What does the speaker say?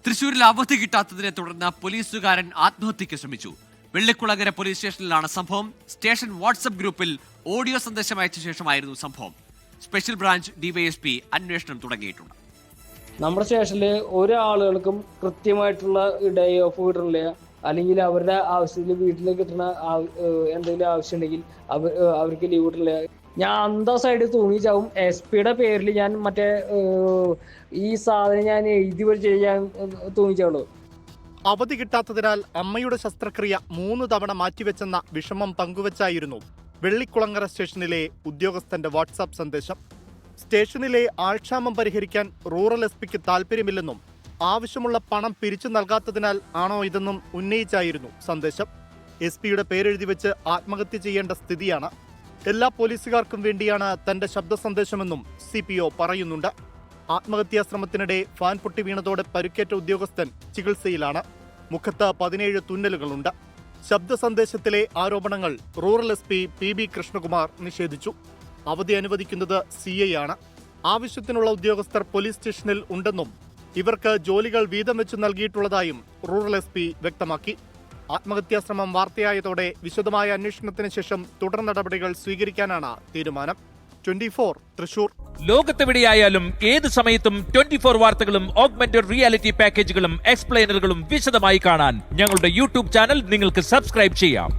തൃശൂരിൽ അവധി കിട്ടാത്തതിനെ തുടർന്ന് പോലീസുകാരൻ ആത്മഹത്യയ്ക്ക് ശ്രമിച്ചു. വെള്ളിക്കുളങ്ങര പോലീസ് സ്റ്റേഷനിലാണ് സംഭവം. സ്റ്റേഷൻ വാട്സ്ആപ്പ് ഗ്രൂപ്പിൽ ഓഡിയോ സന്ദേശം അയച്ച ശേഷമായിരുന്നു സംഭവം. സ്പെഷ്യൽ ബ്രാഞ്ച് ഡിവൈഎസ്പി അന്വേഷണം തുടങ്ങിയിട്ടുണ്ട്. നമ്മുടെ സ്റ്റേഷനിൽ ഒരാളുകൾക്കും കൃത്യമായിട്ടുള്ള ഡേ ഓഫ് കിട്ടണില്ല. അല്ലെങ്കിൽ അവരുടെ ആവശ്യത്തിൽ വീട്ടിൽ കിട്ടുന്ന എന്തെങ്കിലും ആവശ്യം ഉണ്ടെങ്കിൽ അവർക്ക് ലീവ് കിട്ടില്ല. ഞാൻ അന്തസ്സായിട്ട് തൂങ്ങിച്ചാവും. SP-യുടെ പേരിൽ ഞാൻ മറ്റേ ഈ സാധനം ഞാൻ എഴുതി ചെയ്യാൻ തൂങ്ങിച്ചാവുള്ളൂ. അവധി കിട്ടാത്തതിനാൽ അമ്മയുടെ ശസ്ത്രക്രിയ 3 തവണ മാറ്റിവെച്ചെന്ന വിഷമം പങ്കുവച്ചായിരുന്നു വെള്ളിക്കുളങ്ങര സ്റ്റേഷനിലെ ഉദ്യോഗസ്ഥന്റെ വാട്സാപ്പ് സന്ദേശം. സ്റ്റേഷനിലെ ആൾക്ഷാമം പരിഹരിക്കാൻ റൂറൽ SP-ക്ക് താല്പര്യമില്ലെന്നും ആവശ്യമുള്ള പണം പിരിച്ചു നൽകാത്തതിനാൽ ആണോ ഇതെന്നും ഉന്നയിച്ചായിരുന്നു സന്ദേശം. SP-യുടെ പേരെഴുതി വെച്ച് ആത്മഹത്യ ചെയ്യേണ്ട സ്ഥിതിയാണ്. എല്ലാ പോലീസുകാർക്കും വേണ്ടിയാണ് തന്റെ ശബ്ദ സന്ദേശമെന്നും CPO പറയുന്നുണ്ട്. ആത്മഹത്യാ ശ്രമത്തിനിടെ ഫാൻ പൊട്ടി വീണതോടെ പരുക്കേറ്റ ഉദ്യോഗസ്ഥൻ ചികിത്സയിലാണ്. മുഖത്ത് 17 തുന്നലുകളുണ്ട്. ശബ്ദ സന്ദേശത്തിലെ ആരോപണങ്ങൾ റൂറൽ SP PB കൃഷ്ണകുമാർ നിഷേധിച്ചു. അവധി അനുവദിക്കുന്നത് CI ആണ്. ആവശ്യത്തിനുള്ള ഉദ്യോഗസ്ഥർ പോലീസ് സ്റ്റേഷനിൽ ഉണ്ടെന്നും ഇവർക്ക് ജോലികൾ വീതം വെച്ച് നൽകിയിട്ടുള്ളതായും റൂറൽ SP വ്യക്തമാക്കി. ആത്മഹത്യാശ്രമം വാർത്തയായതോടെ വിശദമായ അന്വേഷണത്തിന് ശേഷം തുടർ നടപടികൾ സ്വീകരിക്കാനാണ് തീരുമാനം. 24 തൃശൂർ. ലോകത്തെവിടെയായാലും ഏത് സമയത്തും 24 വാർത്തകളും ഓഗ്മെന്റഡ് റിയാലിറ്റി പാക്കേജുകളും എക്സ്പ്ലെയിനറുകളും വിശദമായി കാണാൻ ഞങ്ങളുടെ YouTube ചാനൽ നിങ്ങൾക്ക് സബ്സ്ക്രൈബ് ചെയ്യാം.